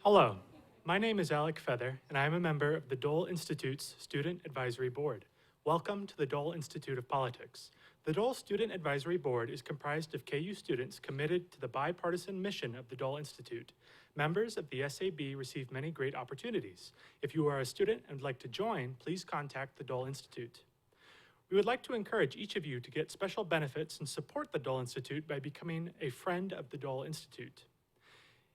Hello, my name is Alec Feather, and I am a member of the Dole Institute's Student Advisory Board. Welcome to the Dole Institute of Politics. The Dole Student Advisory Board is comprised of KU students committed to the bipartisan mission of the Dole Institute. Members of the SAB receive many great opportunities. If you are a student and would like to join, please contact the Dole Institute. We would like to encourage each of you to get special benefits and support the Dole Institute by becoming a friend of the Dole Institute.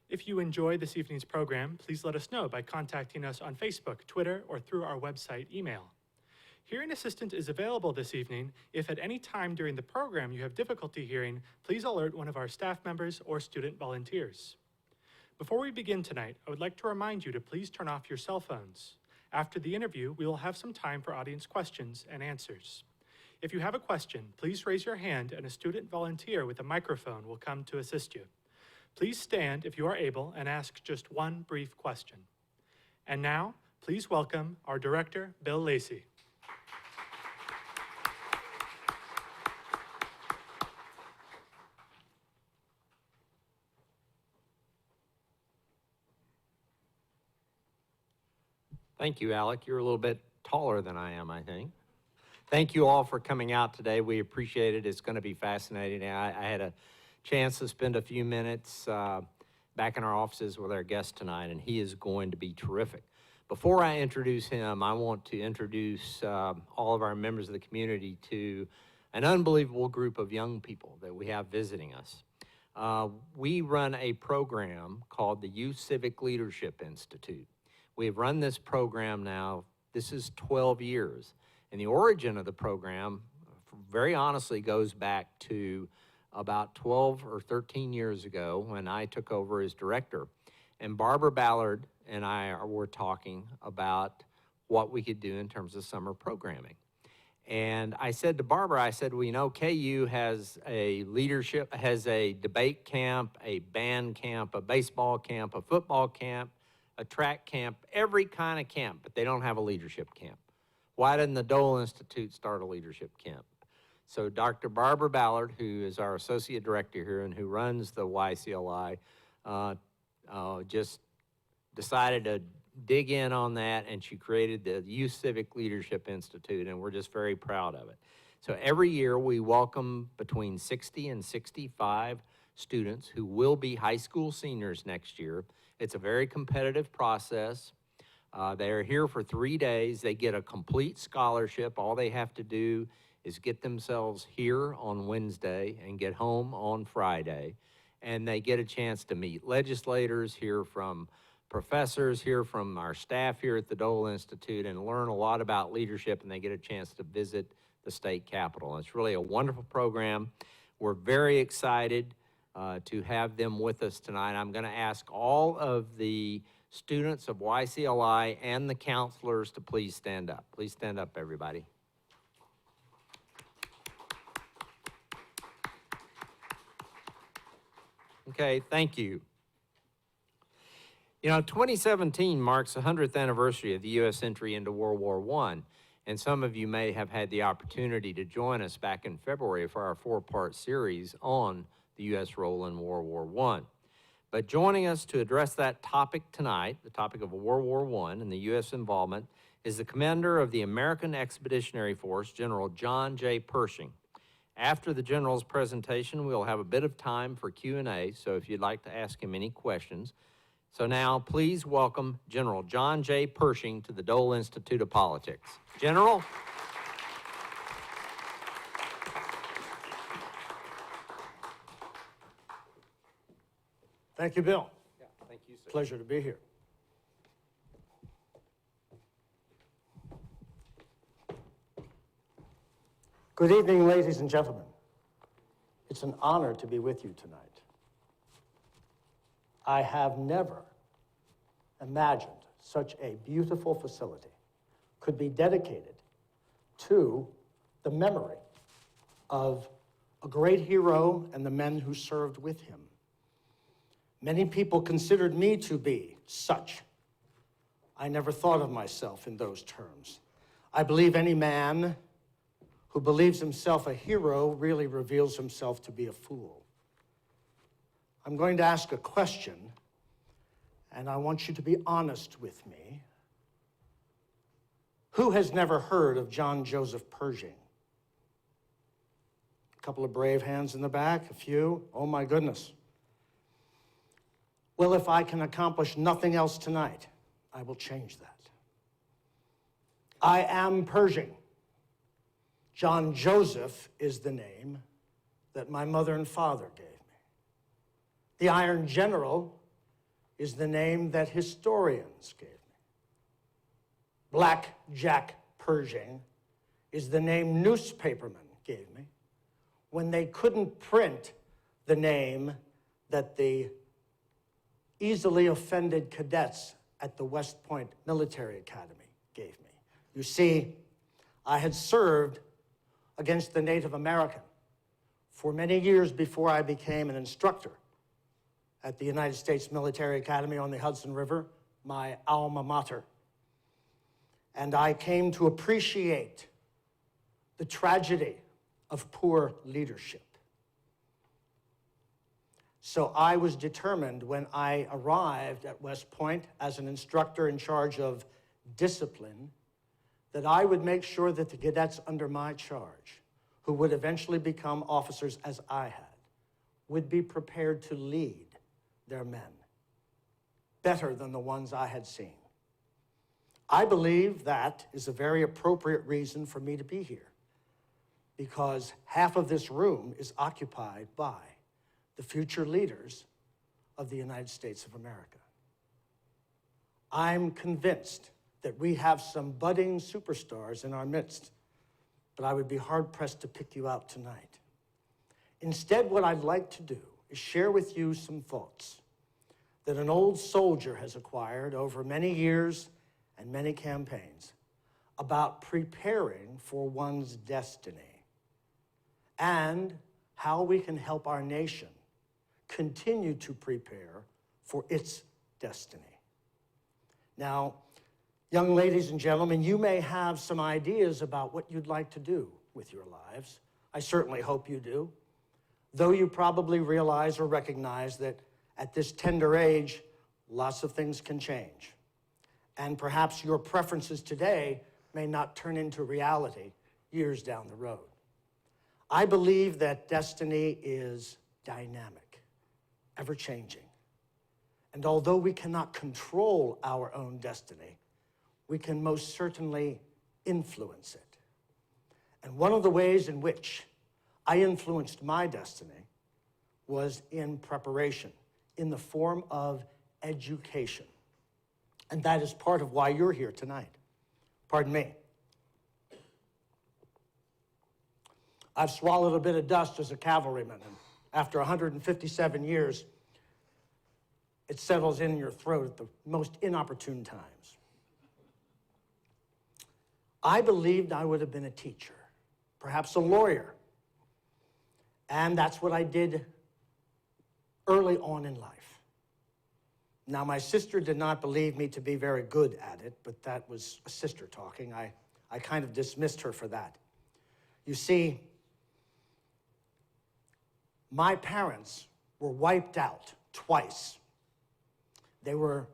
If you enjoy this evening's program, please let us know by contacting us on Facebook, Twitter, or through our website email. Hearing assistance is available this evening. If at any time during the program you have difficulty hearing, please alert one of our staff members or student volunteers. Before we begin tonight, I would like to remind you to please turn off your cell phones. After the interview, we will have some time for audience questions and answers. If you have a question, please raise your hand and a student volunteer with a microphone will come to assist you. Please stand if you are able and ask just one brief question. And now, please welcome our director, Bill Lacey. Thank you, Alec. You're a little bit taller than I am, I think. Thank you all for coming out today. We appreciate it. It's going to be fascinating. I had a chance to spend a few minutes back in our offices with our guest tonight, and he is going to be terrific. Before I introduce him, I want to introduce all of our members of the community to an unbelievable group of young people that we have visiting us. We run a program called the Youth Civic Leadership Institute. We've run this program now, this is 12 years. And the origin of the program, very honestly, goes back to about 12 or 13 years ago when I took over as director. And Barbara Ballard and I were talking about what we could do in terms of summer programming. And I said to Barbara, I said, well, you know, KU has a debate camp, a band camp, a baseball camp, a football camp, a track camp, every kind of camp, but they don't have a leadership camp. Why didn't the Dole Institute start a leadership camp? So Dr. Barbara Ballard, who is our associate director here and who runs the YCLI, just decided to dig in on that, and she created the Youth Civic Leadership Institute, and we're just very proud of it. So every year we welcome between 60 and 65 students who will be high school seniors next year. It's a very competitive process. They are here for 3 days. They get a complete scholarship. All they have to do is get themselves here on Wednesday and get home on Friday. And they get a chance to meet legislators, hear from professors, hear from our staff here at the Dole Institute, and learn a lot about leadership, and they get a chance to visit the state capitol. It's really a wonderful program. We're very excited to have them with us tonight. I'm going to ask all of the students of YCLI and the counselors to please stand up. Please stand up, everybody. Okay, thank you. You know, 2017 marks the 100th anniversary of the U.S. entry into World War I, and some of you may have had the opportunity to join us back in February for our 4-part series on the U.S. role in World War I. But joining us to address that topic tonight, the topic of World War I and the U.S. involvement, is the commander of the American Expeditionary Force, General John J. Pershing. After the General's presentation, we'll have a bit of time for Q&A, so if you'd like to ask him any questions. So now, please welcome General John J. Pershing to the Dole Institute of Politics. General? Thank you, Bill. Yeah, thank you, sir. Pleasure to be here. Good evening, ladies and gentlemen. It's an honor to be with you tonight. I have never imagined such a beautiful facility could be dedicated to the memory of a great hero and the men who served with him. Many people considered me to be such. I never thought of myself in those terms. I believe any man who believes himself a hero really reveals himself to be a fool. I'm going to ask a question, and I want you to be honest with me. Who has never heard of John Joseph Pershing? A couple of brave hands in the back, a few. Oh my goodness. Well, if I can accomplish nothing else tonight, I will change that. I am Pershing. John Joseph is the name that my mother and father gave me. The Iron General is the name that historians gave me. Black Jack Pershing is the name newspapermen gave me when they couldn't print the name that the easily offended cadets at the West Point Military Academy gave me. You see, I had served against the Native American for many years before I became an instructor at the United States Military Academy on the Hudson River, my alma mater. And I came to appreciate the tragedy of poor leadership. So I was determined when I arrived at West Point as an instructor in charge of discipline that I would make sure that the cadets under my charge, who would eventually become officers as I had, would be prepared to lead their men better than the ones I had seen. I believe that is a very appropriate reason for me to be here, because half of this room is occupied by the future leaders of the United States of America. I'm convinced that we have some budding superstars in our midst, but I would be hard-pressed to pick you out tonight. Instead, what I'd like to do is share with you some thoughts that an old soldier has acquired over many years and many campaigns about preparing for one's destiny and how we can help our nation continue to prepare for its destiny. Now, young ladies and gentlemen, you may have some ideas about what you'd like to do with your lives. I certainly hope you do, though you probably realize or recognize that at this tender age, lots of things can change. And perhaps your preferences today may not turn into reality years down the road. I believe that destiny is dynamic, ever-changing. And although we cannot control our own destiny, we can most certainly influence it. And one of the ways in which I influenced my destiny was in preparation, in the form of education. And that is part of why you're here tonight. Pardon me. I've swallowed a bit of dust as a cavalryman, and after 157 years, it settles in your throat at the most inopportune times. I believed I would have been a teacher, perhaps a lawyer, and that's what I did early on in life. Now, my sister did not believe me to be very good at it, but that was a sister talking. I kind of dismissed her for that. You see, my parents were wiped out twice. They were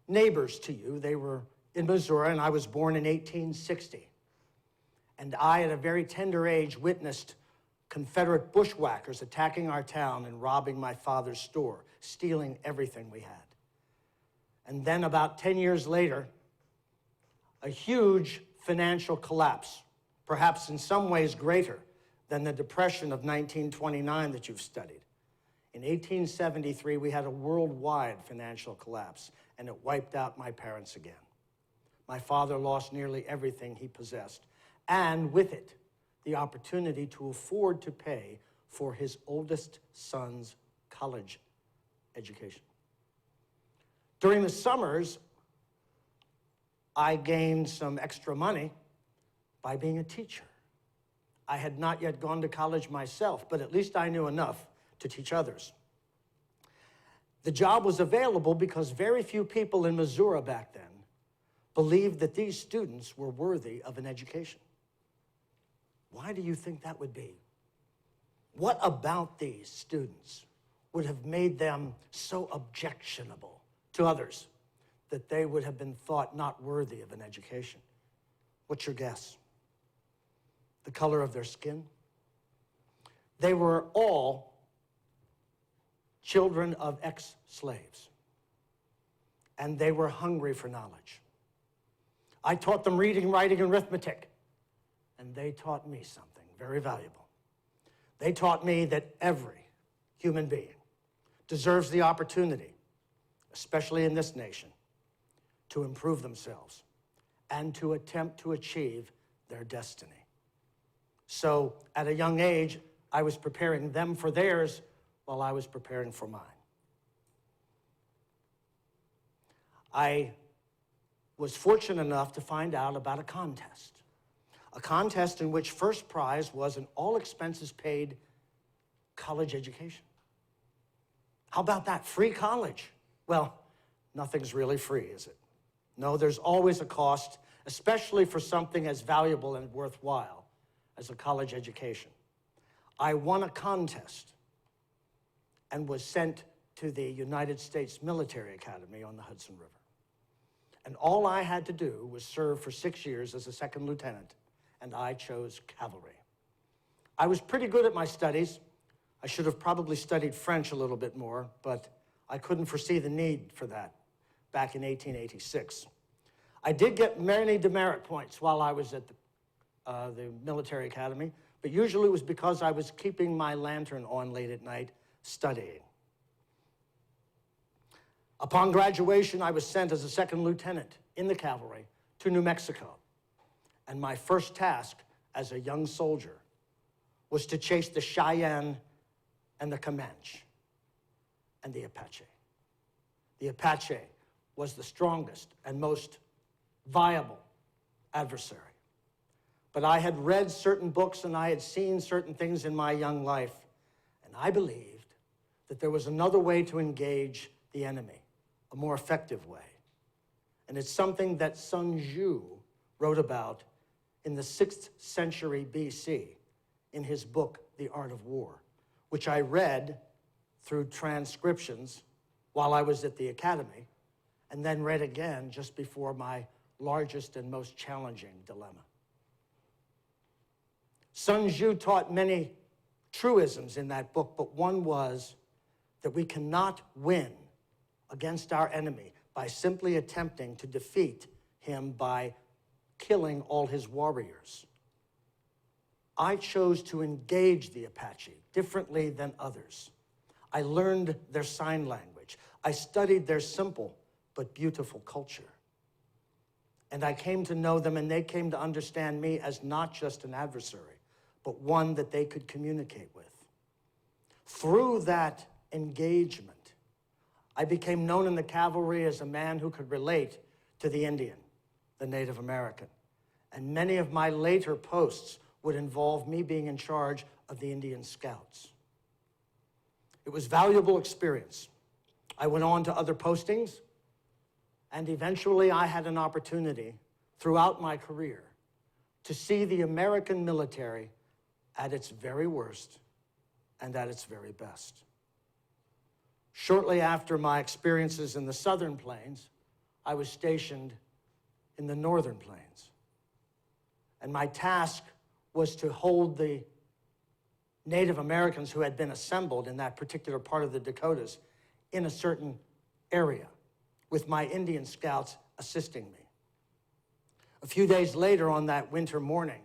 neighbors to you. They were in Missouri, and I was born in 1860. And I, at a very tender age, witnessed Confederate bushwhackers attacking our town and robbing my father's store, stealing everything we had. And then about 10 years later, a huge financial collapse, perhaps in some ways greater than the Depression of 1929 that you've studied. In 1873, we had a worldwide financial collapse, and it wiped out my parents again. My father lost nearly everything he possessed, and with it, the opportunity to afford to pay for his oldest son's college education. During the summers, I gained some extra money by being a teacher. I had not yet gone to college myself, but at least I knew enough to teach others. The job was available because very few people in Missouri back then believed that these students were worthy of an education. Why do you think that would be? What about these students would have made them so objectionable to others? that they would have been thought not worthy of an education. What's your guess? The color of their skin? They were all children of ex-slaves, and they were hungry for knowledge. I taught them reading, writing, and arithmetic, and they taught me something very valuable. They taught me that every human being deserves the opportunity, especially in this nation, to improve themselves and to attempt to achieve their destiny. So at a young age, I was preparing them for theirs while I was preparing for mine. I was fortunate enough to find out about a contest in which first prize was an all-expenses-paid college education. How about that? Free college. Well, nothing's really free, is it? No, there's always a cost, especially for something as valuable and worthwhile as a college education. I won a contest and was sent to the United States Military Academy on the Hudson River. And all I had to do was serve for 6 years as a second lieutenant, and I chose cavalry. I was pretty good at my studies. I should have probably studied French a little bit more, but I couldn't foresee the need for that back in 1886. I did get many demerit points while I was at the military academy, but usually it was because I was keeping my lantern on late at night studying. Upon graduation, I was sent as a second lieutenant in the cavalry to New Mexico. And my first task as a young soldier was to chase the Cheyenne and the Comanche and the Apache. The Apache was the strongest and most viable adversary. But I had read certain books and I had seen certain things in my young life, and I believed that there was another way to engage the enemy, a more effective way. And it's something that Sun Tzu wrote about in the 6th century BC in his book, The Art of War, which I read through transcriptions while I was at the academy, and then read again just before my largest and most challenging dilemma. Sun Tzu taught many truisms in that book, but one was that we cannot win against our enemy by simply attempting to defeat him by killing all his warriors. I chose to engage the Apache differently than others. I learned their sign language. I studied their simple but beautiful culture. And I came to know them, and they came to understand me as not just an adversary, but one that they could communicate with. Through that engagement, I became known in the cavalry as a man who could relate to the Indian, the Native American. And many of my later posts would involve me being in charge of the Indian Scouts. It was valuable experience. I went on to other postings, and eventually I had an opportunity throughout my career to see the American military at its very worst and at its very best. Shortly after my experiences in the Southern Plains, I was stationed in the Northern Plains. And my task was to hold the Native Americans who had been assembled in that particular part of the Dakotas in a certain area, with my Indian scouts assisting me. A few days later on that winter morning,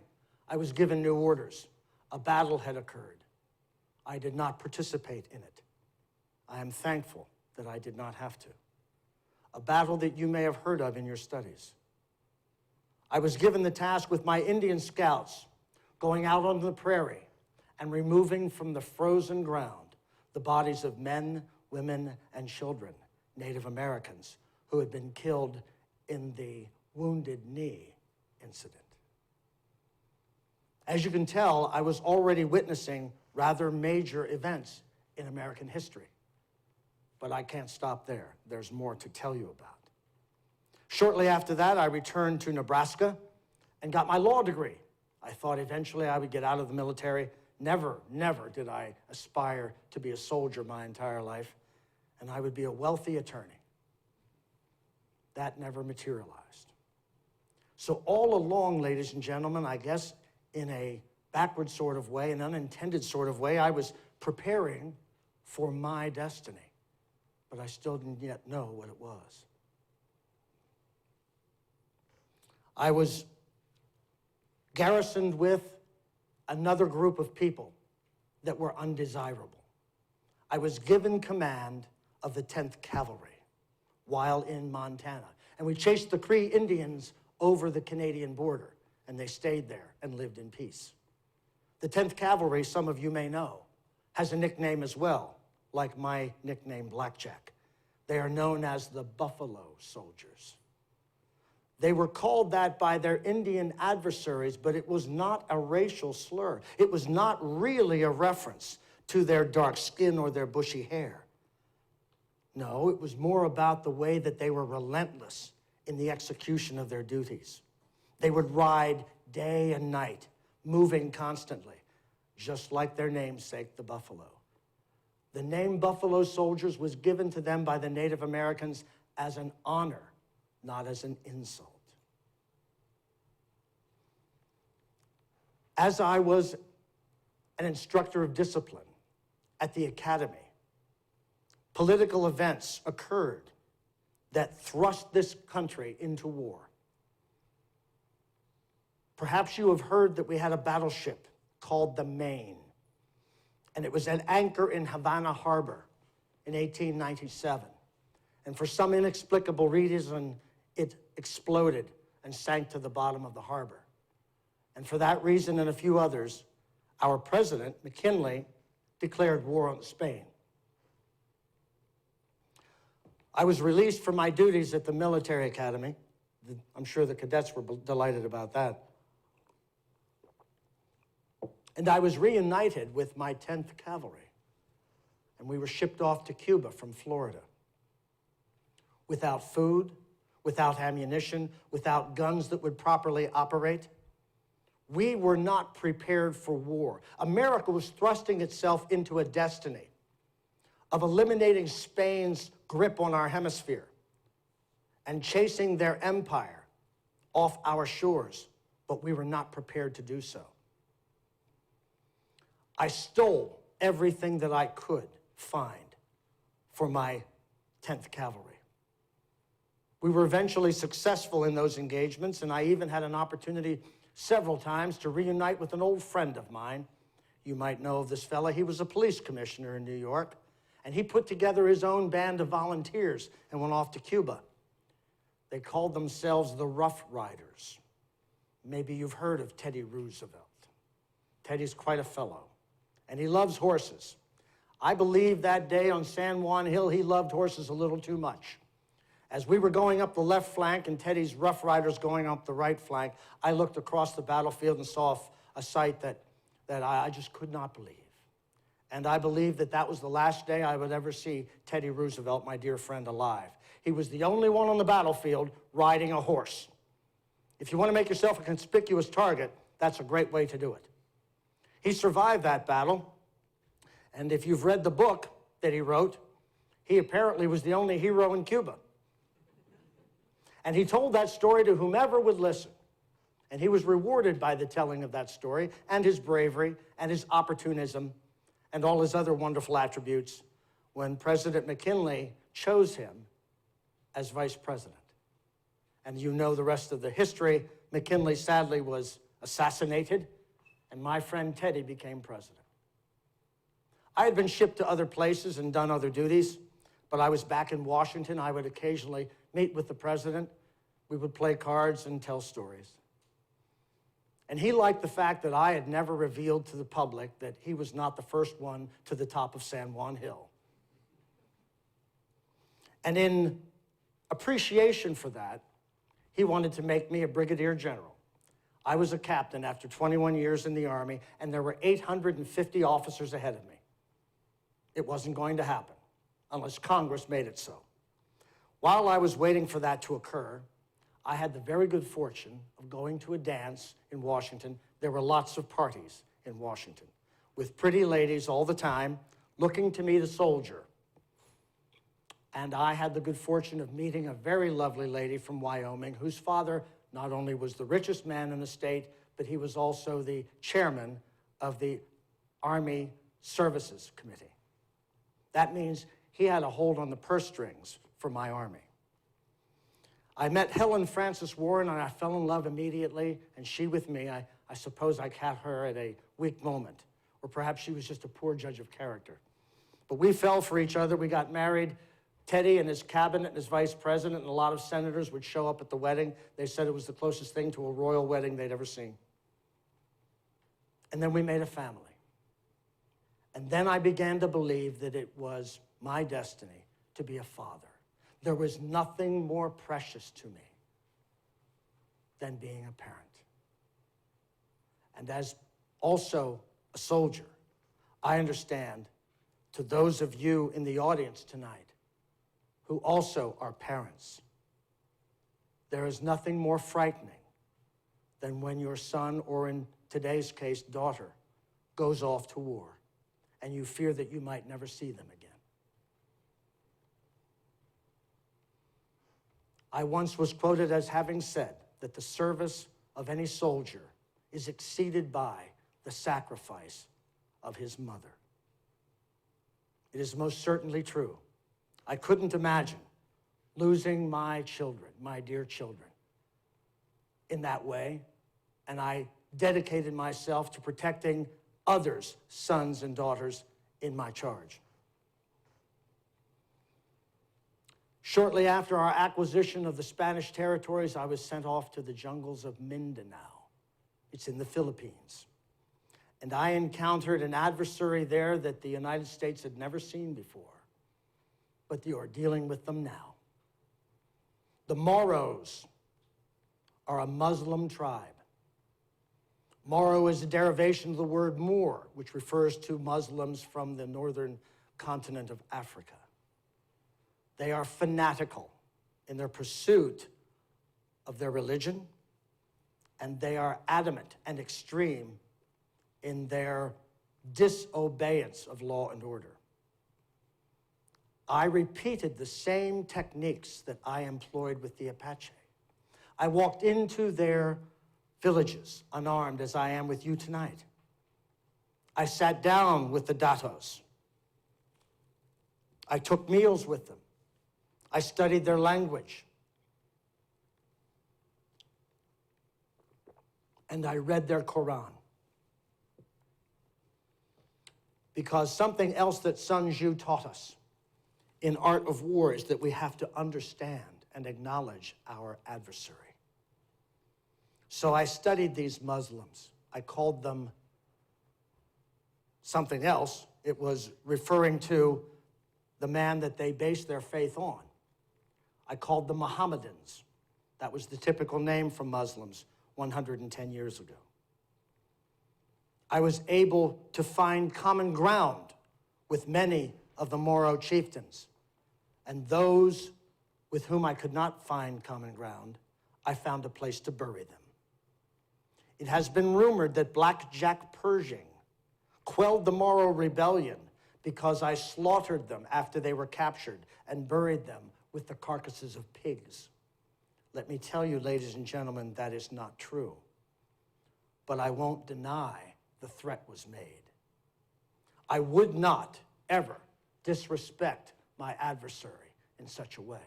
I was given new orders. A battle had occurred. I did not participate in it. I am thankful that I did not have to. A battle that you may have heard of in your studies. I was given the task with my Indian scouts going out on the prairie and removing from the frozen ground the bodies of men, women, and children, Native Americans, who had been killed in the Wounded Knee incident. As you can tell, I was already witnessing rather major events in American history. But I can't stop there. There's more to tell you about. Shortly after that, I returned to Nebraska and got my law degree. I thought eventually I would get out of the military. Never did I aspire to be a soldier my entire life, and I would be a wealthy attorney. That never materialized. So all along, ladies and gentlemen, I guess in a backward sort of way, an unintended sort of way, I was preparing for my destiny, but I still didn't yet know what it was. I was garrisoned with another group of people that were undesirable. I was given command of the 10th Cavalry while in Montana. And we chased the Cree Indians over the Canadian border, and they stayed there and lived in peace. The 10th Cavalry, some of you may know, has a nickname as well, like my nickname, Blackjack. They are known as the Buffalo Soldiers. They were called that by their Indian adversaries, but it was not a racial slur. It was not really a reference to their dark skin or their bushy hair. No, it was more about the way that they were relentless in the execution of their duties. They would ride day and night, moving constantly, just like their namesake, the buffalo. The name Buffalo Soldiers was given to them by the Native Americans as an honor, not as an insult. As I was an instructor of discipline at the academy, political events occurred that thrust this country into war. Perhaps you have heard that we had a battleship called the Maine, and it was at anchor in Havana Harbor in 1897. And for some inexplicable reason, it exploded and sank to the bottom of the harbor. And for that reason and a few others, our president, McKinley, declared war on Spain. I was released from my duties at the military academy. I'm sure the cadets were delighted about that. And I was reunited with my 10th Cavalry. And we were shipped off to Cuba from Florida. Without food, without ammunition, without guns that would properly operate. We were not prepared for war. America was thrusting itself into a destiny of eliminating Spain's grip on our hemisphere and chasing their empire off our shores, but we were not prepared to do so. I stole everything that I could find for my 10th Cavalry. We were eventually successful in those engagements, and I even had an opportunity several times to reunite with an old friend of mine. You might know of this fella. He was a police commissioner in New York, and he put together his own band of volunteers and went off to Cuba. They called themselves the Rough Riders. Maybe you've heard of Teddy Roosevelt. Teddy's quite a fellow, and he loves horses. I believe that day on San Juan Hill, he loved horses a little too much. As we were going up the left flank and Teddy's Rough Riders going up the right flank, I looked across the battlefield and saw a sight that I just could not believe. And I believe that that was the last day I would ever see Teddy Roosevelt, my dear friend, alive. He was the only one on the battlefield riding a horse. If you want to make yourself a conspicuous target, that's a great way to do it. He survived that battle, and if you've read the book that he wrote, he apparently was the only hero in Cuba. And he told that story to whomever would listen. And he was rewarded by the telling of that story and his bravery and his opportunism and all his other wonderful attributes when President McKinley chose him as vice president. And you know the rest of the history. McKinley sadly was assassinated, and my friend Teddy became president. I had been shipped to other places and done other duties, but I was back in Washington. I would occasionally meet with the president. We would play cards and tell stories. And he liked the fact that I had never revealed to the public that he was not the first one to the top of San Juan Hill. And in appreciation for that, he wanted to make me a brigadier general. I was a captain after 21 years in the Army, and there were 850 officers ahead of me. It wasn't going to happen unless Congress made it so. While I was waiting for that to occur, I had the very good fortune of going to a dance in Washington. There were lots of parties in Washington with pretty ladies all the time looking to me, the soldier, And I had the good fortune of meeting a very lovely lady from Wyoming whose father not only was the richest man in the state, but he was also the chairman of the Army Services Committee. That means he had a hold on the purse strings for my Army. I met Helen Frances Warren, and I fell in love immediately, and she with me. I suppose I caught her at a weak moment, or perhaps she was just a poor judge of character. But we fell for each other. We got married. Teddy and his cabinet and his vice president and a lot of senators would show up at the wedding. They said it was the closest thing to a royal wedding they'd ever seen. And then we made a family. And then I began to believe that it was my destiny to be a father. There was nothing more precious to me than being a parent. And as also a soldier, I understand, to those of you in the audience tonight who also are parents, there is nothing more frightening than when your son, or in today's case, daughter, goes off to war, and you fear that you might never see them again. I once was quoted as having said that the service of any soldier is exceeded by the sacrifice of his mother. It is most certainly true. I couldn't imagine losing my children, my dear children, in that way, and I dedicated myself to protecting others' sons and daughters in my charge. Shortly after our acquisition of the Spanish territories, I was sent off to the jungles of Mindanao. It's in the Philippines. And I encountered an adversary there that the United States had never seen before, but you are dealing with them now. The Moros are a Muslim tribe. Moro is a derivation of the word Moor, which refers to Muslims from the northern continent of Africa. They are fanatical in their pursuit of their religion, and they are adamant and extreme in their disobedience of law and order. I repeated the same techniques that I employed with the Apache. I walked into their villages unarmed as I am with you tonight. I sat down with the datos. I took meals with them. I studied their language. And I read their Quran. Because something else that Sun Tzu taught us in Art of War is that we have to understand and acknowledge our adversary. So I studied these Muslims. I called them something else. It was referring to the man that they based their faith on. I called them Mohammedans. That was the typical name for Muslims 110 years ago. I was able to find common ground with many of the Moro chieftains, and those with whom I could not find common ground, I found a place to bury them. It has been rumored that Black Jack Pershing quelled the Moro rebellion because I slaughtered them after they were captured and buried them with the carcasses of pigs. Let me tell you, ladies and gentlemen, that is not true. But I won't deny the threat was made. I would not ever disrespect my adversary in such a way.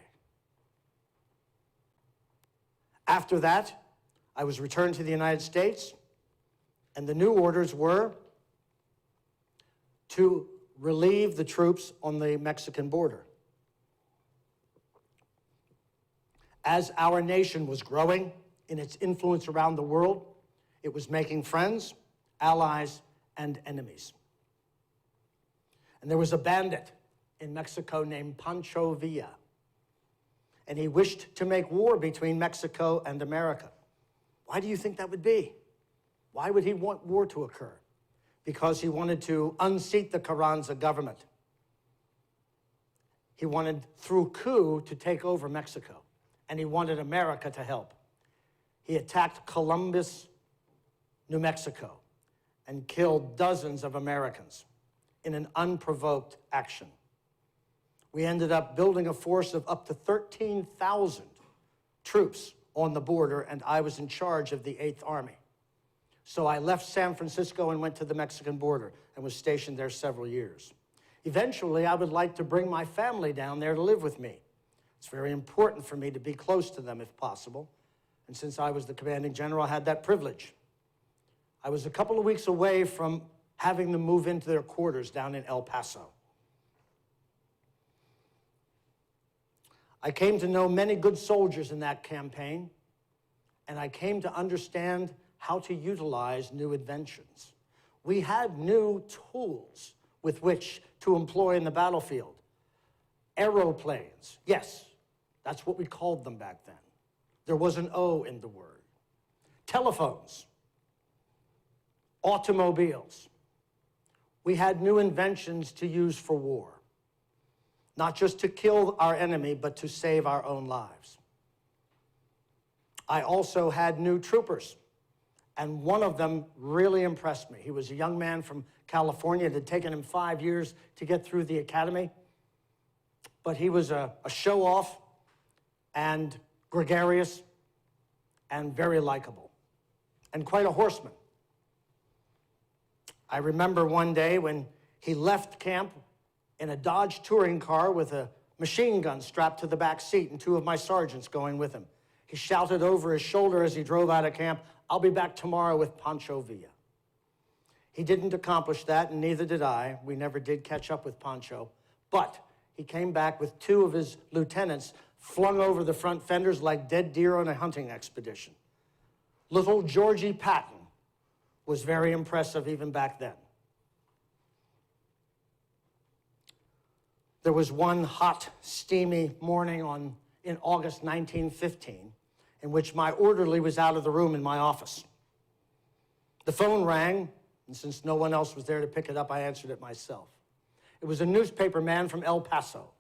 After that, I was returned to the United States, and the new orders were to relieve the troops on the Mexican border. As our nation was growing in its influence around the world, it was making friends, allies, and enemies. And there was a bandit in Mexico named Pancho Villa, and he wished to make war between Mexico and America. Why do you think that would be? Why would he want war to occur? Because he wanted to unseat the Carranza government. He wanted, through coup, to take over Mexico, and he wanted America to help. He attacked Columbus, New Mexico, and killed dozens of Americans in an unprovoked action. We ended up building a force of up to 13,000 troops on the border, and I was in charge of the 8th Army. So I left San Francisco and went to the Mexican border and was stationed there several years. Eventually, I would like to bring my family down there to live with me. It's very important for me to be close to them if possible. And since I was the commanding general, I had that privilege. I was a couple of weeks away from having them move into their quarters down in El Paso. I came to know many good soldiers in that campaign, and I came to understand how to utilize new inventions. We had new tools with which to employ in the battlefield. Aeroplanes, yes, that's what we called them back then. There was an O in the word. Telephones, automobiles. We had new inventions to use for war. Not just to kill our enemy, but to save our own lives. I also had new troopers, and one of them really impressed me. He was a young man from California. It had taken him 5 years to get through the academy, but he was a show-off and gregarious and very likable, and quite a horseman. I remember one day when he left camp in a Dodge touring car with a machine gun strapped to the back seat and 2 of my sergeants going with him. He shouted over his shoulder as he drove out of camp, "I'll be back tomorrow with Pancho Villa." He didn't accomplish that, and neither did I. We never did catch up with Pancho. But he came back with 2 of his lieutenants flung over the front fenders like dead deer on a hunting expedition. Little Georgie Patton was very impressive even back then. There was one hot, steamy morning in August 1915 in which my orderly was out of the room in my office. The phone rang, and since no one else was there to pick it up, I answered it myself. It was a newspaper man from El Paso.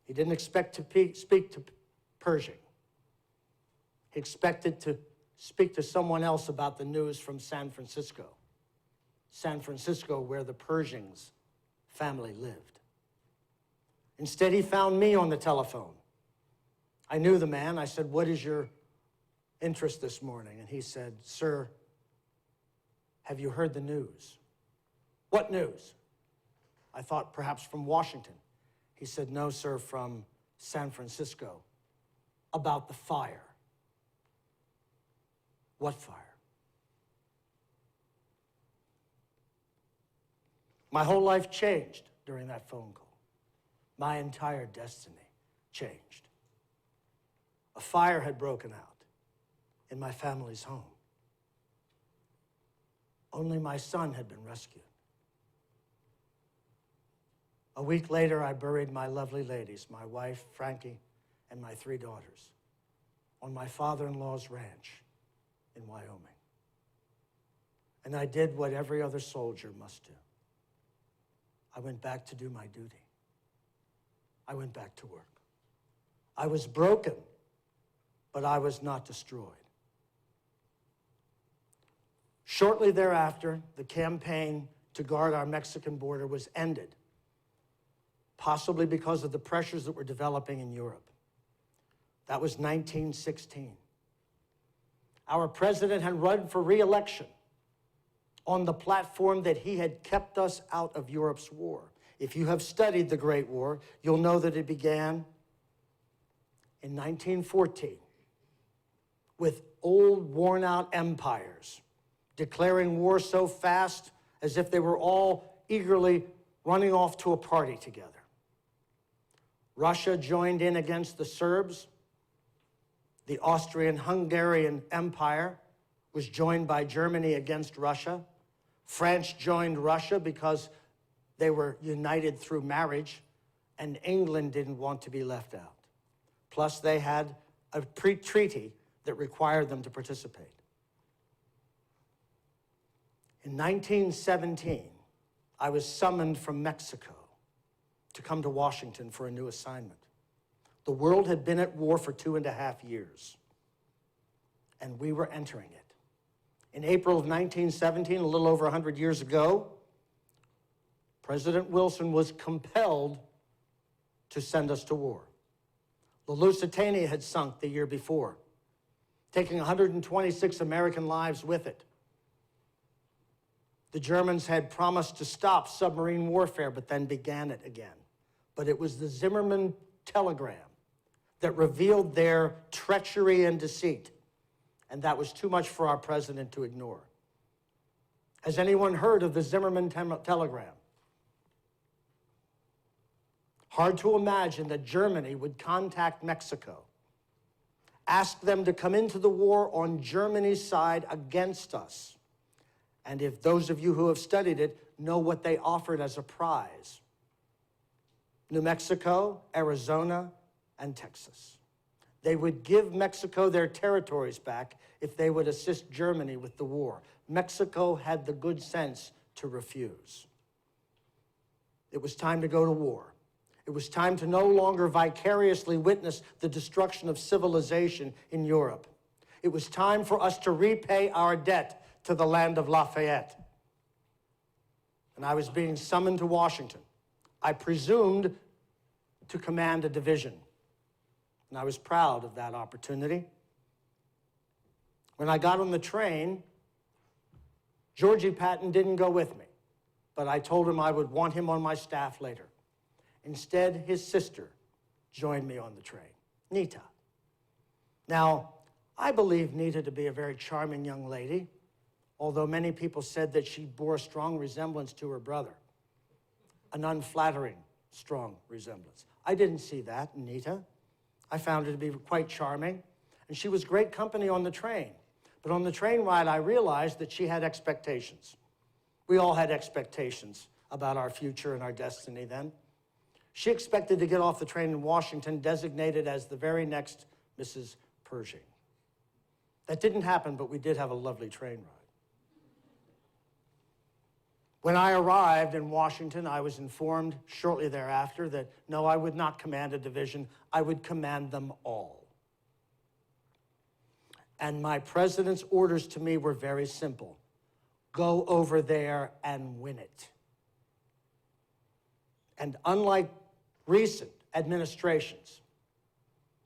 He didn't expect to speak to Pershing. He expected to speak to someone else about the news from San Francisco. San Francisco, where the Pershing's family lived. Instead, he found me on the telephone. I knew the man. I said, "What is your interest this morning?" And he said, "Sir, have you heard the news?" "What news?" I thought perhaps from Washington. He said, "No, sir, from San Francisco, about the fire." "What fire?" My whole life changed during that phone call. My entire destiny changed. A fire had broken out in my family's home. Only my son had been rescued. A week later, I buried my lovely ladies, my wife, Frankie, and my 3 daughters, on my father-in-law's ranch in Wyoming. And I did what every other soldier must do. I went back to do my duty. I went back to work. I was broken, but I was not destroyed. Shortly thereafter, the campaign to guard our Mexican border was ended, possibly because of the pressures that were developing in Europe. That was 1916. Our president had run for re-election on the platform that he had kept us out of Europe's war. If you have studied the Great War, you'll know that it began in 1914 with old, worn-out empires declaring war so fast as if they were all eagerly running off to a party together. Russia joined in against the Serbs. The Austrian-Hungarian Empire was joined by Germany against Russia. France joined Russia because they were united through marriage, and England didn't want to be left out. Plus, they had a treaty that required them to participate. In 1917, I was summoned from Mexico to come to Washington for a new assignment. The world had been at war for 2.5 years, and we were entering it. In April of 1917, a little over 100 years ago, President Wilson was compelled to send us to war. The Lusitania had sunk the year before, taking 126 American lives with it. The Germans had promised to stop submarine warfare, but then began it again. But it was the Zimmermann telegram that revealed their treachery and deceit, and that was too much for our president to ignore. Has anyone heard of the Zimmermann telegram? Hard to imagine that Germany would contact Mexico, ask them to come into the war on Germany's side against us. And if those of you who have studied it know what they offered as a prize: New Mexico, Arizona, and Texas. They would give Mexico their territories back if they would assist Germany with the war. Mexico had the good sense to refuse. It was time to go to war. It was time to no longer vicariously witness the destruction of civilization in Europe. It was time for us to repay our debt to the land of Lafayette. And I was being summoned to Washington. I presumed to command a division, and I was proud of that opportunity. When I got on the train, Georgie Patton didn't go with me, but I told him I would want him on my staff later. Instead, his sister joined me on the train, Nita. Now, I believe Nita to be a very charming young lady, although many people said that she bore a strong resemblance to her brother, an unflattering, strong resemblance. I didn't see that in Nita. I found her to be quite charming, and she was great company on the train. But on the train ride, I realized that she had expectations. We all had expectations about our future and our destiny then. She expected to get off the train in Washington designated as the very next Mrs. Pershing. That didn't happen, but we did have a lovely train ride. When I arrived in Washington, I was informed shortly thereafter that no, I would not command a division, I would command them all. And my president's orders to me were very simple: go over there and win it. And unlike recent administrations,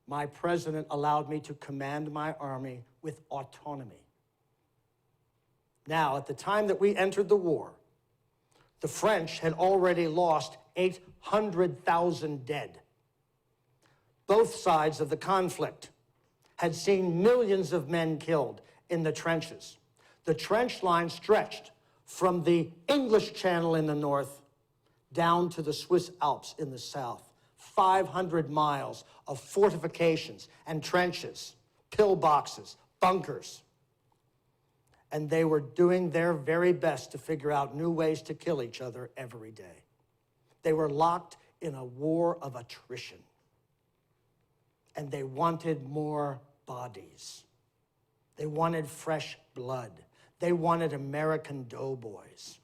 my president allowed me to command my army with autonomy. Now, at the time that we entered the war, the French had already lost 800,000 dead. Both sides of the conflict had seen millions of men killed in the trenches. The trench line stretched from the English Channel in the north down to the Swiss Alps in the south. 500 miles of fortifications and trenches, pillboxes, bunkers. And they were doing their very best to figure out new ways to kill each other every day. They were locked in a war of attrition. And they wanted more bodies. They wanted fresh blood. They wanted American doughboys.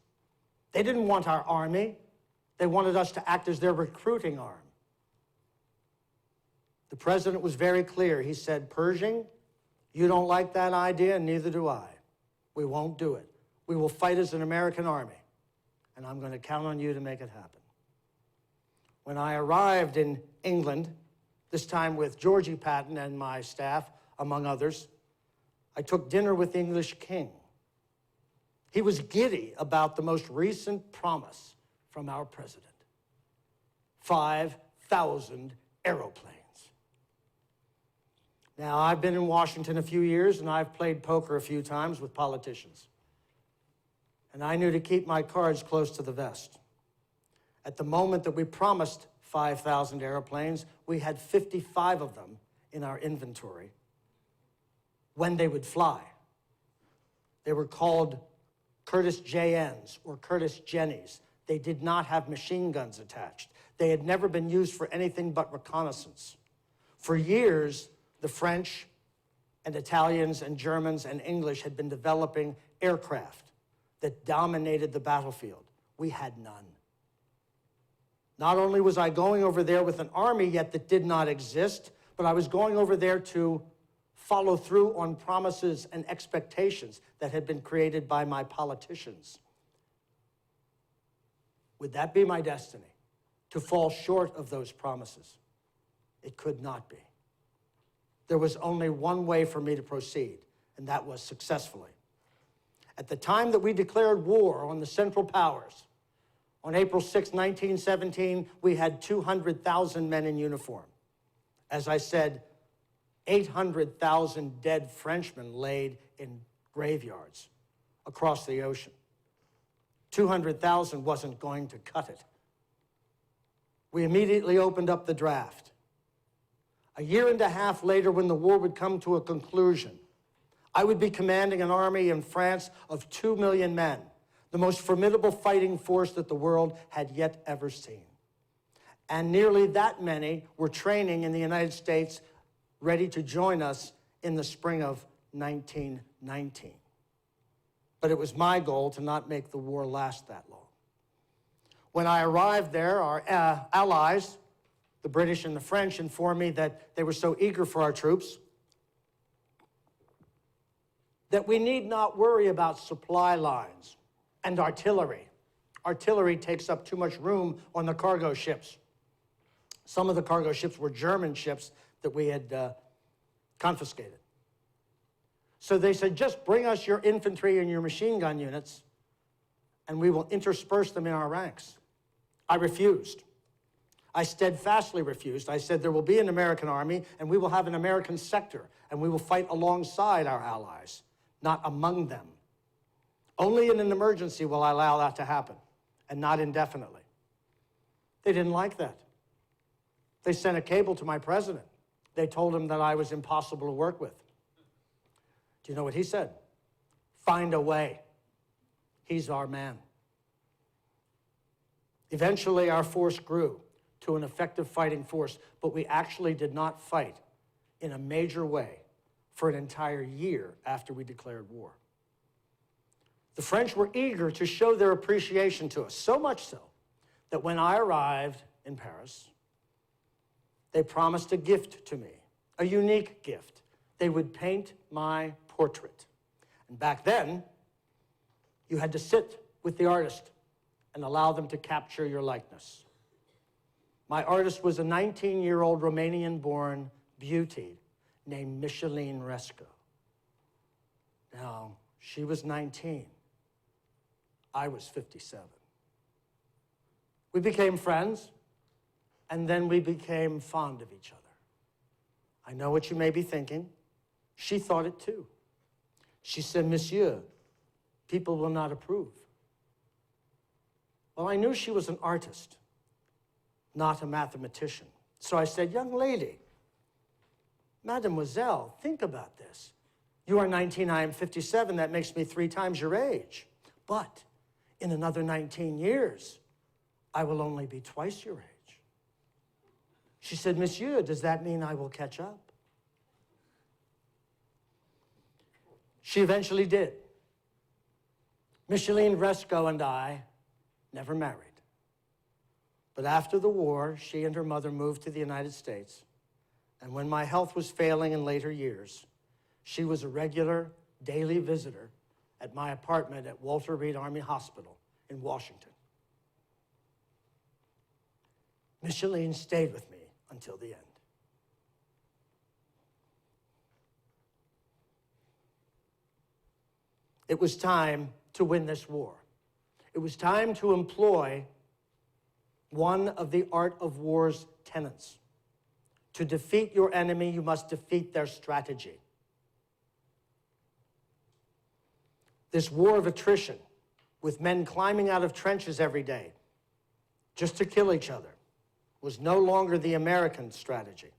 They didn't want our army. They wanted us to act as their recruiting arm. The president was very clear. He said, Pershing, you don't like that idea, and neither do I. We won't do it. We will fight as an American army, and I'm going to count on you to make it happen. When I arrived in England, this time with Georgie Patton and my staff, among others, I took dinner with the English king. He was giddy about the most recent promise from our president: 5,000 aeroplanes. Now, I've been in Washington a few years, and I've played poker a few times with politicians. And I knew to keep my cards close to the vest. At the moment that we promised 5,000 airplanes, we had 55 of them in our inventory when they would fly. They were called Curtiss JNs or Curtiss Jennies. They did not have machine guns attached. They had never been used for anything but reconnaissance. For years, the French and Italians and Germans and English had been developing aircraft that dominated the battlefield. We had none. Not only was I going over there with an army yet that did not exist, but I was going over there to follow through on promises and expectations that had been created by my politicians. Would that be my destiny? to fall short of those promises. It could not be. There was only one way for me to proceed, and that was successfully. At the time that we declared war on the Central Powers, on April 6, 1917, we had 200,000 men in uniform. As I said, 800,000 dead Frenchmen laid in graveyards across the ocean. 200,000 wasn't going to cut it. We immediately opened up the draft. A year and a half later, when the war would come to a conclusion, I would be commanding an army in France of 2 million men, the most formidable fighting force that the world had yet ever seen. And nearly that many were training in the United States, ready to join us in the spring of 1919. But it was my goal to not make the war last that long. When I arrived there, our allies, the British and the French, informed me that they were so eager for our troops that we need not worry about supply lines and artillery. Artillery takes up too much room on the cargo ships. Some of the cargo ships were German ships that we had confiscated. So they said, just bring us your infantry and your machine gun units, and we will intersperse them in our ranks. I refused. I steadfastly refused. I said, there will be an American army, and we will have an American sector, and we will fight alongside our allies, not among them. Only in an emergency will I allow that to happen, and not indefinitely. They didn't like that. They sent a cable to my president. They told him that I was impossible to work with. Do you know what he said? Find a way. He's our man. Eventually, our force grew to an effective fighting force, but we actually did not fight in a major way for an entire year after we declared war. The French were eager to show their appreciation to us, so much so that when I arrived in Paris, they promised a gift to me, a unique gift. They would paint my portrait. And back then, you had to sit with the artist and allow them to capture your likeness. My artist was a 19-year-old Romanian-born beauty named Micheline Resco. Now, she was 19. I was 57. We became friends, and then we became fond of each other. I know what you may be thinking. She thought it too. She said, Monsieur, people will not approve. Well, I knew she was an artist, not a mathematician. So I said, young lady, mademoiselle, think about this. You are 19, I am 57. That makes me 3 times your age. But in another 19 years, I will only be twice your age. She said, Monsieur, does that mean I will catch up? She eventually did. Micheline Resco and I never married. But after the war, she and her mother moved to the United States. And when my health was failing in later years, she was a regular daily visitor at my apartment at Walter Reed Army Hospital in Washington. Micheline stayed with me until the end. It was time to win this war. It was time to employ one of the art of war's tenets. To defeat your enemy, you must defeat their strategy. This war of attrition, with men climbing out of trenches every day just to kill each other, was no longer the American strategy.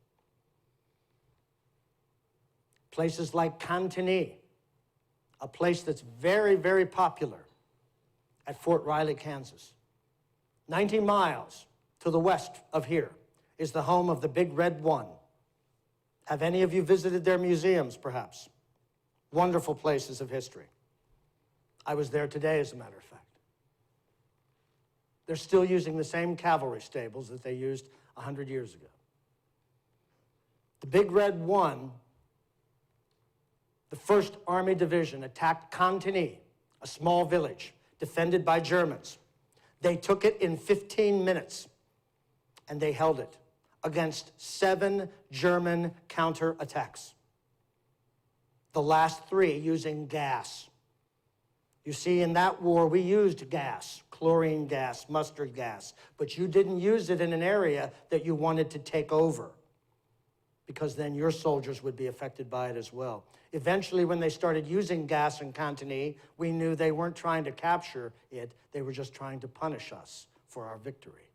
Places like Cantigny, a place that's very, very popular at Fort Riley, Kansas. 90 miles to the west of here is the home of the Big Red One. Have any of you visited their museums, perhaps? Wonderful places of history. I was there today, as a matter of fact. They're still using the same cavalry stables that they used 100 years ago. The Big Red One, the 1st Army Division, attacked Cantigny, a small village defended by Germans. They took it in 15 minutes. and they held it against 7 German counterattacks. The last 3 using gas. You see, in that war, we used gas, chlorine gas, mustard gas, but you didn't use it in an area that you wanted to take over, because then your soldiers would be affected by it as well. Eventually, when they started using gas in Cantigny, we knew they weren't trying to capture it, they were just trying to punish us for our victory.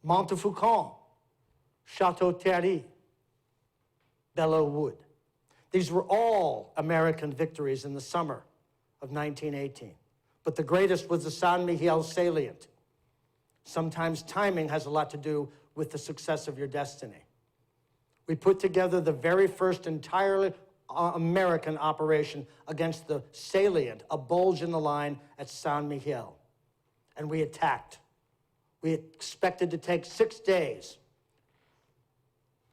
Montfaucon, Château-Thierry, Belleau Wood. These were all American victories in the summer of 1918. But the greatest was the San Miguel salient. Sometimes timing has a lot to do with the success of your destiny. We put together the very first entirely American operation against the salient, a bulge in the line at San Miguel. And we attacked. We expected to take 6 days.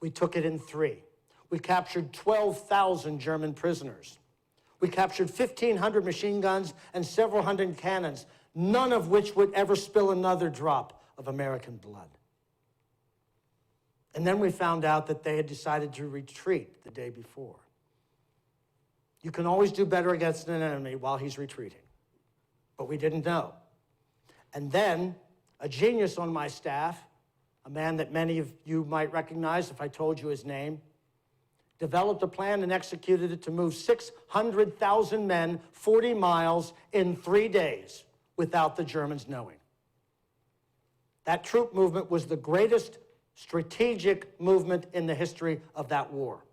We took it in 3. We captured 12,000 German prisoners. We captured 1,500 machine guns and several hundred cannons, none of which would ever spill another drop of American blood. And then we found out that they had decided to retreat the day before. You can always do better against an enemy while he's retreating, but we didn't know. And then a genius on my staff, a man that many of you might recognize if I told you his name, developed a plan and executed it to move 600,000 men 40 miles in 3 days without the Germans knowing. That troop movement was the greatest strategic movement in the history of that war,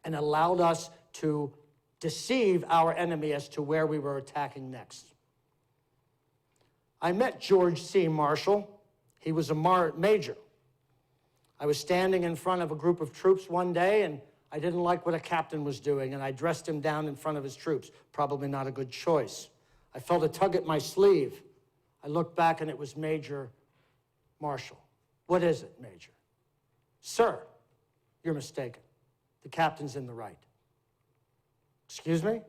and allowed us to deceive our enemy as to where we were attacking next. I met George C. Marshall. He was a major. I was standing in front of a group of troops one day, and I didn't like what a captain was doing, and I dressed him down in front of his troops. Probably not a good choice. I felt a tug at my sleeve. I looked back, and it was Major Marshall. "What is it, Major?" "Sir, you're mistaken. The captain's in the right." "Excuse me?"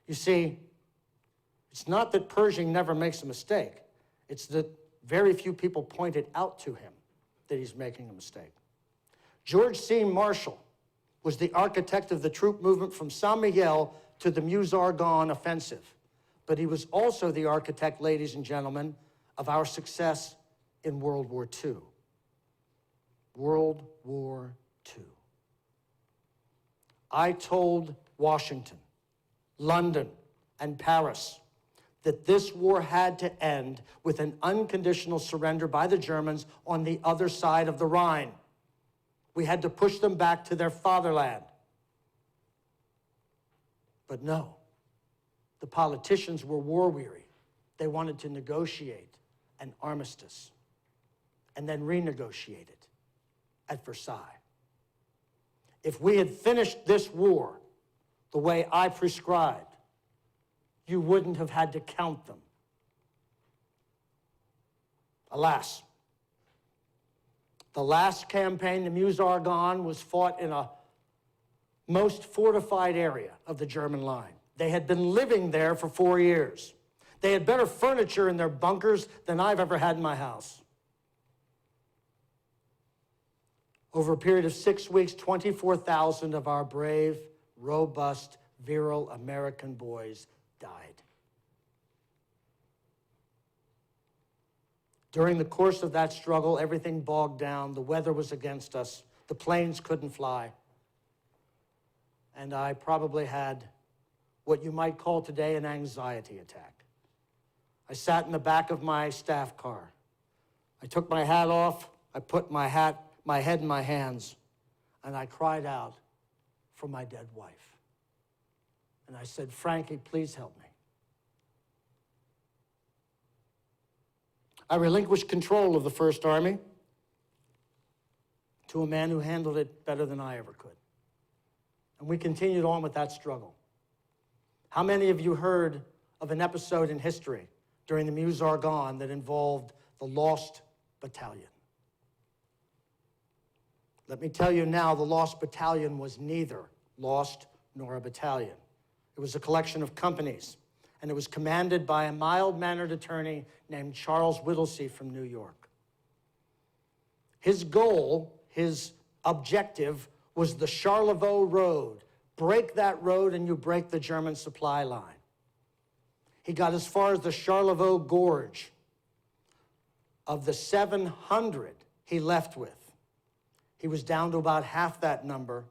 You see, it's not that Pershing never makes a mistake. It's that very few people point it out to him that he's making a mistake. George C. Marshall was the architect of the troop movement from San Miguel to the Meuse-Argonne offensive. But he was also the architect, ladies and gentlemen, of our success in World War II. World War II. I told Washington, London, and Paris that this war had to end with an unconditional surrender by the Germans on the other side of the Rhine. We had to push them back to their fatherland. But no, the politicians were war-weary. They wanted to negotiate an armistice and then renegotiate it at Versailles. If we had finished this war the way I prescribed, you wouldn't have had to count them. Alas, the last campaign, the Meuse-Argonne, was fought in a most fortified area of the German line. They had been living there for 4 years. They had better furniture in their bunkers than I've ever had in my house. Over a period of 6 weeks, 24,000 of our brave, robust, virile American boys died. During the course of that struggle, everything bogged down. The weather was against us. The planes couldn't fly. And I probably had what you might call today an anxiety attack. I sat in the back of my staff car. I took my hat off. I put my head in my hands, and I cried out for my dead wife. And I said, "Frankie, please help me." I relinquished control of the First Army to a man who handled it better than I ever could. And we continued on with that struggle. How many of you heard of an episode in history during the Meuse-Argonne that involved the Lost Battalion? Let me tell you now, the Lost Battalion was neither lost nor a battalion. It was a collection of companies, and it was commanded by a mild-mannered attorney named Charles Whittlesey from New York. His goal, his objective, was the Charlevoix Road. Break that road and you break the German supply line. He got as far as the Charlevoix Gorge. Of the 700 he left with, he was down to about half that number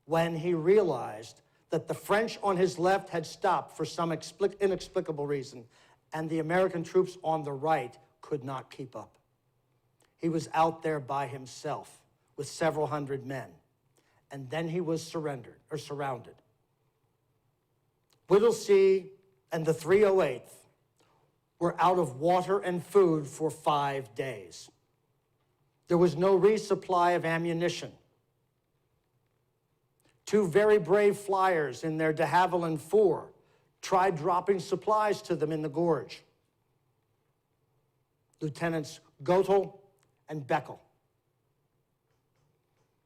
when he realized that the French on his left had stopped for some inexplicable reason, and the American troops on the right could not keep up. He was out there by himself with several hundred men, and then he was surrounded. Whittlesey and the 308th were out of water and food for 5 days. There was no resupply of ammunition. Two very brave flyers in their de Havilland 4 tried dropping supplies to them in the gorge. Lieutenants Goethel and Beckel.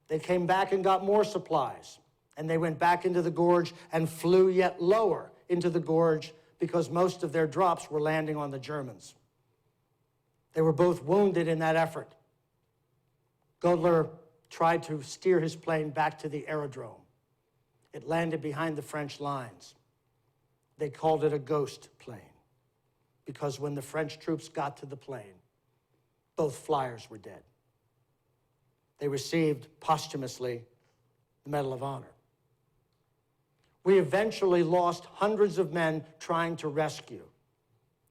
They came back and got more supplies, and they went back into the gorge and flew yet lower into the gorge because most of their drops were landing on the Germans. They were both wounded in that effort. Godler tried to steer his plane back to the aerodrome. It landed behind the French lines. They called it a ghost plane because when the French troops got to the plane, both flyers were dead. They received posthumously the Medal of Honor. We eventually lost hundreds of men trying to rescue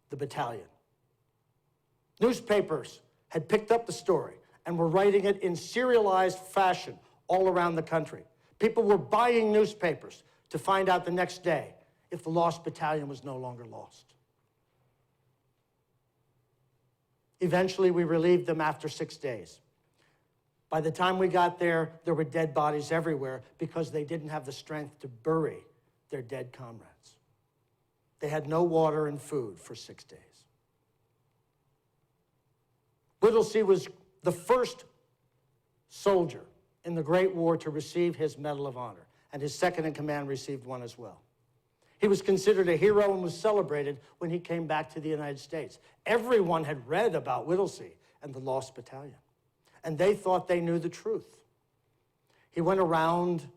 the battalion. Newspapers had picked up the story and were writing it in serialized fashion all around the country. People were buying newspapers to find out the next day if the Lost Battalion was no longer lost. Eventually, we relieved them after 6 days. By the time we got there, there were dead bodies everywhere because they didn't have the strength to bury their dead comrades. They had no water and food for 6 days. Whittlesey was the first soldier in the Great War to receive his Medal of Honor, and his second-in-command received one as well. He was considered a hero and was celebrated when he came back to the United States. Everyone had read about Whittlesey and the Lost Battalion, and they thought they knew the truth. He went around,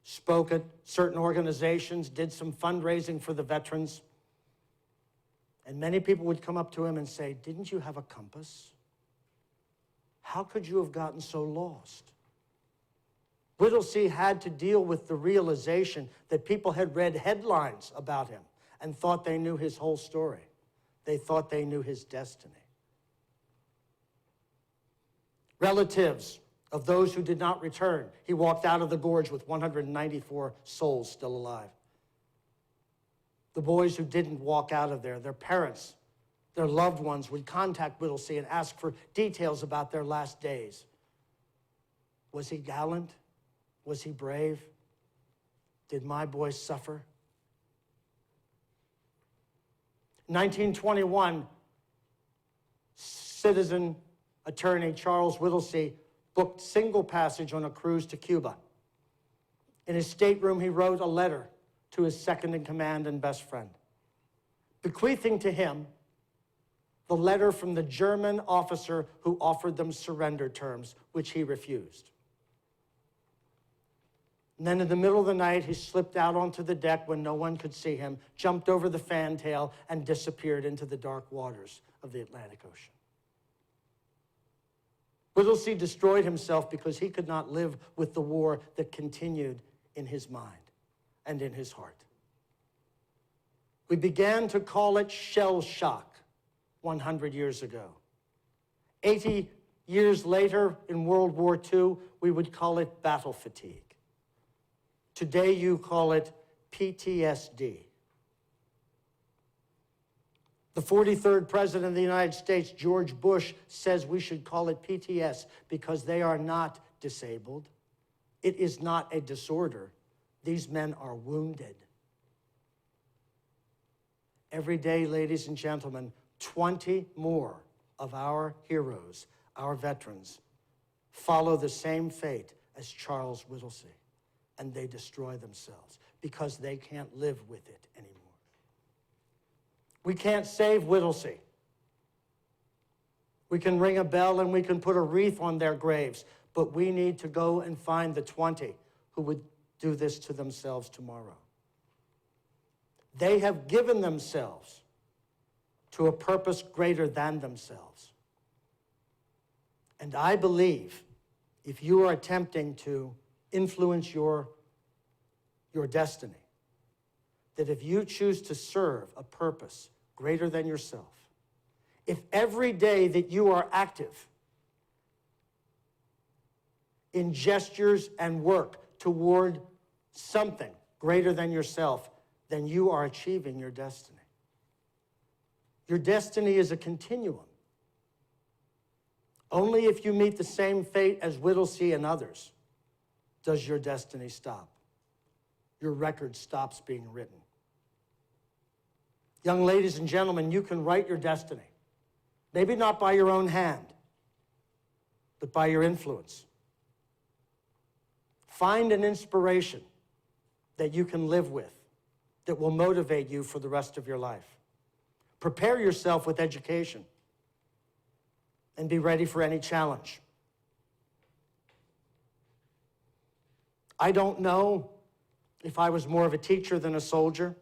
spoke at certain organizations, did some fundraising for the veterans, and many people would come up to him and say, "Didn't you have a compass? How could you have gotten so lost?" Whittlesey had to deal with the realization that people had read headlines about him and thought they knew his whole story. They thought they knew his destiny. Relatives of those who did not return, he walked out of the gorge with 194 souls still alive. The boys who didn't walk out of there, their parents, their loved ones would contact Whittlesey and ask for details about their last days. Was he gallant? Was he brave? Did my boy suffer? In 1921, citizen attorney Charles Whittlesey booked single passage on a cruise to Cuba. In his stateroom, he wrote a letter to his second-in-command and best friend, bequeathing to him the letter from the German officer who offered them surrender terms, which he refused. And then in the middle of the night, he slipped out onto the deck when no one could see him, jumped over the fantail, and disappeared into the dark waters of the Atlantic Ocean. Whittlesey destroyed himself because he could not live with the war that continued in his mind and in his heart. We began to call it shell shock 100 years ago. 80 years later, in World War II, we would call it battle fatigue. Today, you call it PTSD. The 43rd President of the United States, George Bush, says we should call it PTS because they are not disabled. It is not a disorder. These men are wounded. Every day, ladies and gentlemen, 20 more of our heroes, our veterans, follow the same fate as Charles Whittlesey, and they destroy themselves because they can't live with it anymore. We can't save Whittlesey. We can ring a bell and we can put a wreath on their graves, but we need to go and find the 20 who would do this to themselves tomorrow. They have given themselves to a purpose greater than themselves. And I believe if you are attempting to influence your destiny, that if you choose to serve a purpose greater than yourself, if every day that you are active in gestures and work toward something greater than yourself, then you are achieving your destiny. Your destiny is a continuum. Only if you meet the same fate as Whittlesey and others does your destiny stop. Your record stops being written. Young ladies and gentlemen, you can write your destiny. Maybe not by your own hand, but by your influence. Find an inspiration that you can live with, that will motivate you for the rest of your life. Prepare yourself with education and be ready for any challenge. I don't know if I was more of a teacher than a soldier,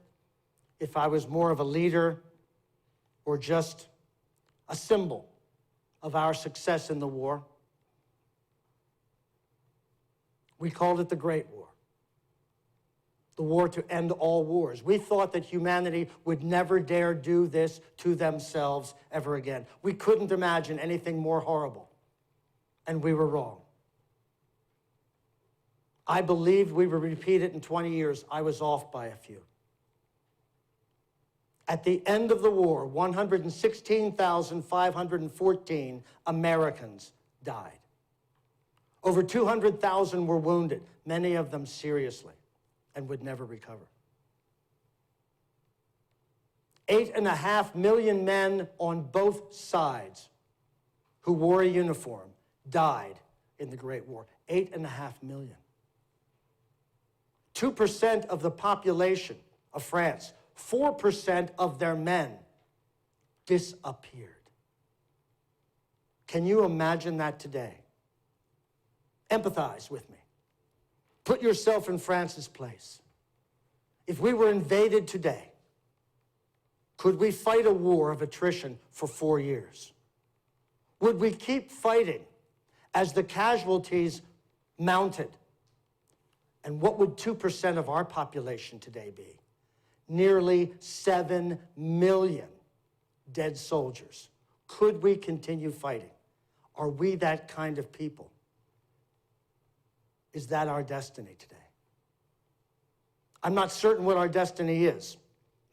if I was more of a leader, or just a symbol of our success in the war. We called it the Great War, the war to end all wars. We thought that humanity would never dare do this to themselves ever again. We couldn't imagine anything more horrible, and we were wrong. I believed we would repeat it in 20 years. I was off by a few. At the end of the war, 116,514 Americans died. Over 200,000 were wounded, many of them seriously, and would never recover. 8.5 million men on both sides who wore a uniform died in the Great War. 8.5 million. 2% of the population of France, 4% of their men disappeared. Can you imagine that today? Empathize with me. Put yourself in France's place. If we were invaded today, could we fight a war of attrition for 4 years? Would we keep fighting as the casualties mounted? And what would 2% of our population today be? Nearly 7 million dead soldiers. Could we continue fighting? Are we that kind of people? Is that our destiny today? I'm not certain what our destiny is.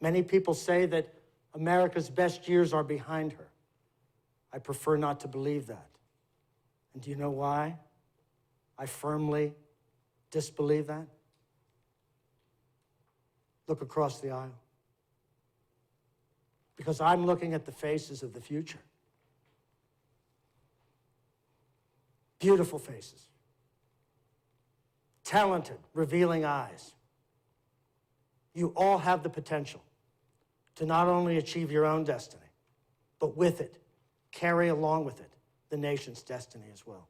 Many people say that America's best years are behind her. I prefer not to believe that. And do you know why I firmly disbelieve that? Look across the aisle. Because I'm looking at the faces of the future. Beautiful faces. Talented, revealing eyes. You all have the potential to not only achieve your own destiny, but with it, carry along with it, the nation's destiny as well.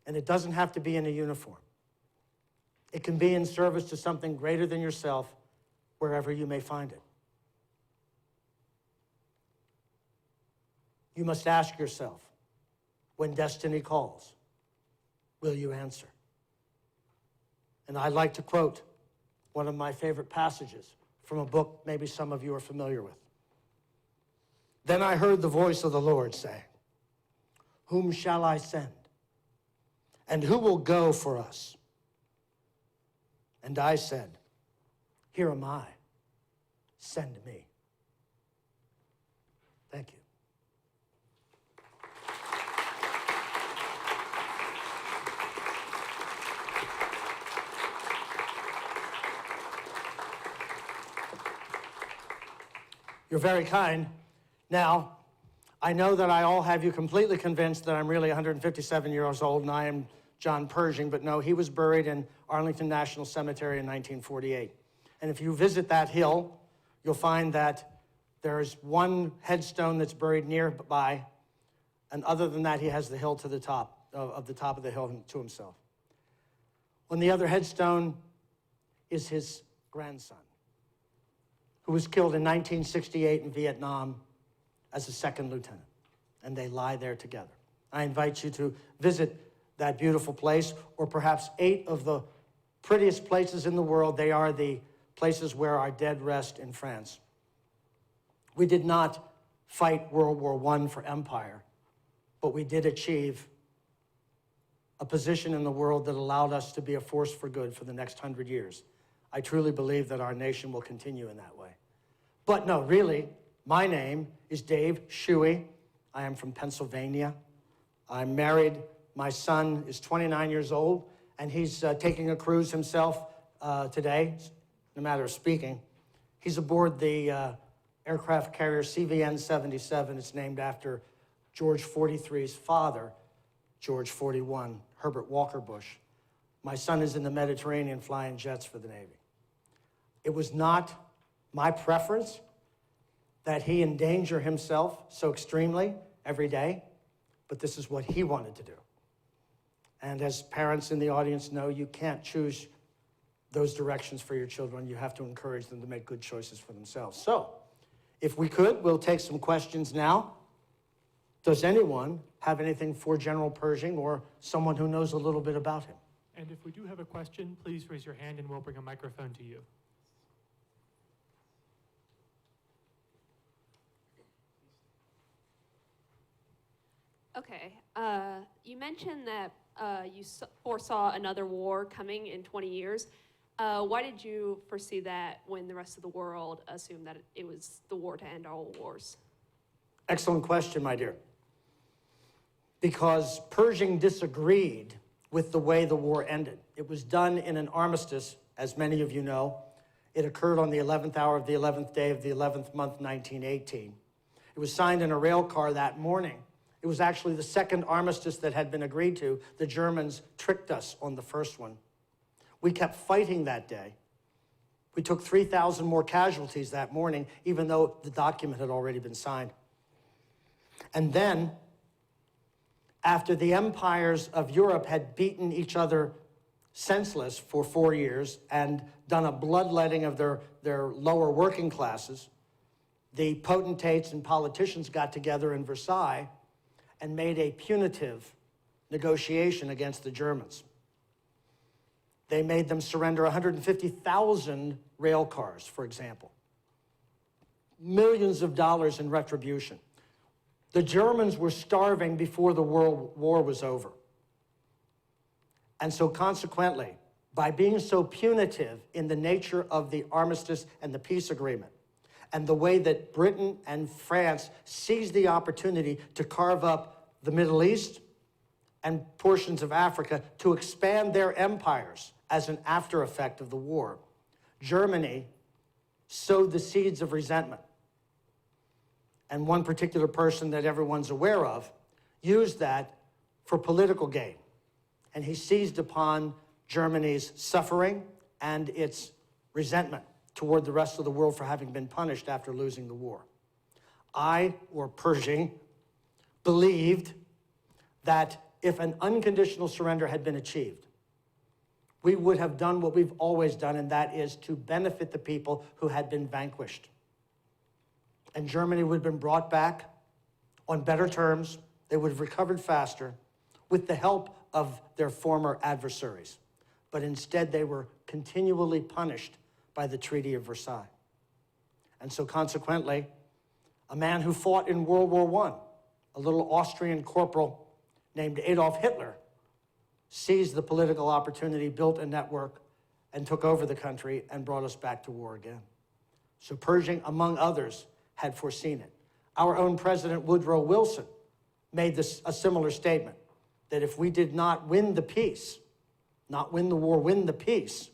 And it doesn't have to be in a uniform. It can be in service to something greater than yourself, wherever you may find it. You must ask yourself, when destiny calls, will you answer? And I'd like to quote one of my favorite passages from a book maybe some of you are familiar with. Then I heard the voice of the Lord saying, "Whom shall I send? And who will go for us?" And I said, "Here am I. Send me." Thank you. You're very kind. Now, I know that I all have you completely convinced that I'm really 157 years old and I am John Pershing, but no, he was buried in Arlington National Cemetery in 1948. And if you visit that hill, you'll find that there's one headstone that's buried nearby And other than that, he has the hill to the top, of the top of the hill to himself. On the other headstone is his grandson, who was killed in 1968 in Vietnam as a second lieutenant. And they lie there together. I invite you to visit that beautiful place, or perhaps 8 of the prettiest places in the world. They are the places where our dead rest in France. We did not fight World War I for empire, but we did achieve a position in the world that allowed us to be a force for good for the next 100 years. I truly believe that our nation will continue in that way. But no, really, my name is Dave Shuey. I am from Pennsylvania. I'm married. My son is 29 years old, and he's taking a cruise himself today, in a matter of speaking. He's aboard the aircraft carrier CVN-77. It's named after George 43's father, George 41, Herbert Walker Bush. My son is in the Mediterranean flying jets for the Navy. It was not my preference that he endanger himself so extremely every day, but this is what he wanted to do. And as parents in the audience know, you can't choose those directions for your children. You have to encourage them to make good choices for themselves. So, if we could, we'll take some questions now. Does anyone have anything for General Pershing or someone who knows a little bit about him? And if we do have a question, please raise your hand and we'll bring a microphone to you. Okay, you mentioned that you foresaw another war coming in 20 years. Why did you foresee that when the rest of the world assumed that it was the war to end all wars? Excellent question, my dear. Because Pershing disagreed with the way the war ended. It was done in an armistice, as many of you know. It occurred on the 11th hour of the 11th day of the 11th month, 1918. It was signed in a rail car that morning. It was actually the second armistice that had been agreed to. The Germans tricked us on the first one. We kept fighting that day. We took 3,000 more casualties that morning, even though the document had already been signed. And then, after the empires of Europe had beaten each other senseless for 4 years and done a bloodletting of their lower working classes, the potentates and politicians got together in Versailles and made a punitive negotiation against the Germans. They made them surrender 150,000 rail cars, for example. Millions of dollars in retribution. The Germans were starving before the World War was over. And so consequently, by being so punitive in the nature of the armistice and the peace agreement, and the way that Britain and France seized the opportunity to carve up the Middle East and portions of Africa to expand their empires as an after effect of the war, Germany sowed the seeds of resentment. And one particular person that everyone's aware of used that for political gain. And he seized upon Germany's suffering and its resentment toward the rest of the world for having been punished after losing the war. I, or Pershing, believed that if an unconditional surrender had been achieved, we would have done what we've always done, and that is to benefit the people who had been vanquished. And Germany would have been brought back on better terms. They would have recovered faster with the help of their former adversaries. But instead, they were continually punished by the Treaty of Versailles. And so consequently, a man who fought in World War I, a little Austrian corporal named Adolf Hitler, seized the political opportunity, built a network, and took over the country and brought us back to war again. So Pershing, among others, had foreseen it. Our own President Woodrow Wilson made a similar statement, that if we did not win the peace, not win the war, win the peace,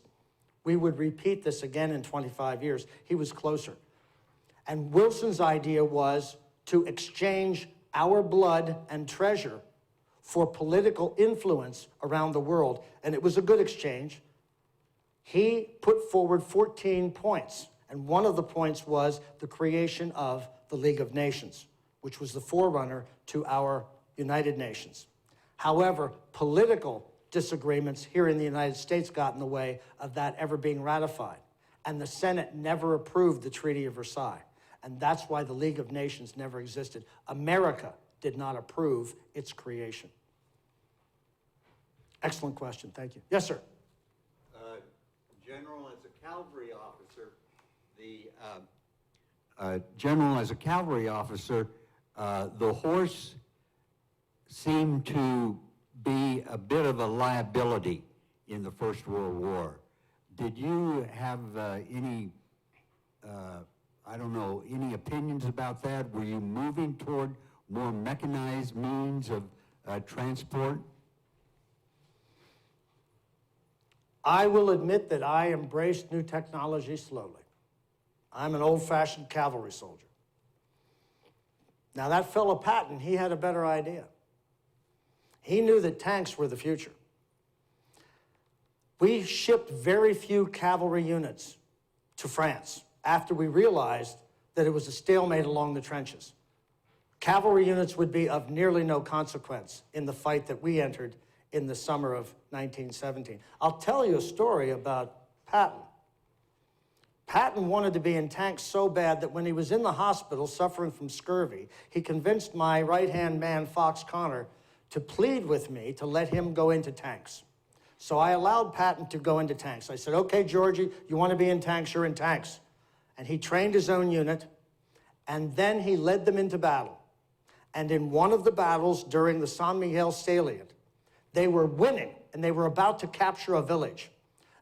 we would repeat this again in 25 years. He was closer. And Wilson's idea was to exchange our blood and treasure for political influence around the world. And it was a good exchange. He put forward 14 points. And one of the points was the creation of the League of Nations, which was the forerunner to our United Nations. However, political disagreements here in the United States got in the way of that ever being ratified. And the Senate never approved the Treaty of Versailles. And that's why the League of Nations never existed. America did not approve its creation. Excellent question, thank you. Yes, sir. General, as a cavalry officer, General, as a cavalry officer, the horse seemed to be a bit of a liability in the First World War. Did you have any, I don't know, any opinions about that? Were you moving toward more mechanized means of transport? I will admit that I embraced new technology slowly. I'm an old-fashioned cavalry soldier. Now that fellow Patton, he had a better idea. He knew that tanks were the future. We shipped very few cavalry units to France after we realized that it was a stalemate along the trenches. Cavalry units would be of nearly no consequence in the fight that we entered in the summer of 1917. I'll tell you a story about Patton. Patton wanted to be in tanks so bad that when he was in the hospital suffering from scurvy, he convinced my right-hand man, Fox Connor, to plead with me to let him go into tanks. So I allowed Patton to go into tanks. I said, okay, Georgie, you want to be in tanks, you're in tanks. And he trained his own unit, and then he led them into battle. And in one of the battles during the San Miguel salient, they were winning, and they were about to capture a village.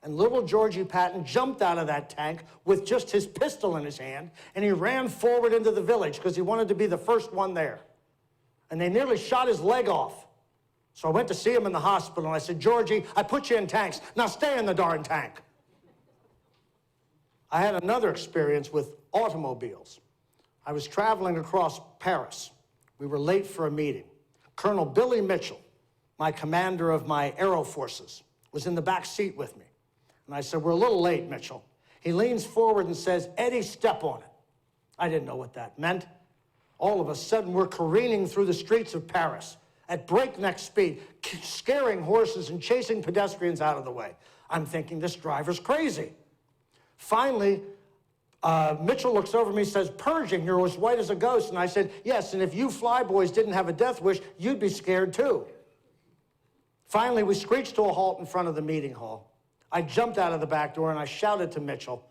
And little Georgie Patton jumped out of that tank with just his pistol in his hand, and he ran forward into the village because he wanted to be the first one there. And they nearly shot his leg off. So I went to see him in the hospital, and I said, Georgie, I put you in tanks. Now stay in the darn tank. I had another experience with automobiles. I was traveling across Paris. We were late for a meeting. Colonel Billy Mitchell, my commander of my aero forces, was in the back seat with me. And I said, we're a little late, Mitchell. He leans forward and says, Eddie, step on it. I didn't know what that meant. All of a sudden, we're careening through the streets of Paris at breakneck speed, scaring horses and chasing pedestrians out of the way. I'm thinking, this driver's crazy. Finally, Mitchell looks over at me and says, Pershing, you're as white as a ghost. And I said, yes, and if you flyboys didn't have a death wish, you'd be scared too. Finally, we screeched to a halt in front of the meeting hall. I jumped out of the back door and I shouted to Mitchell,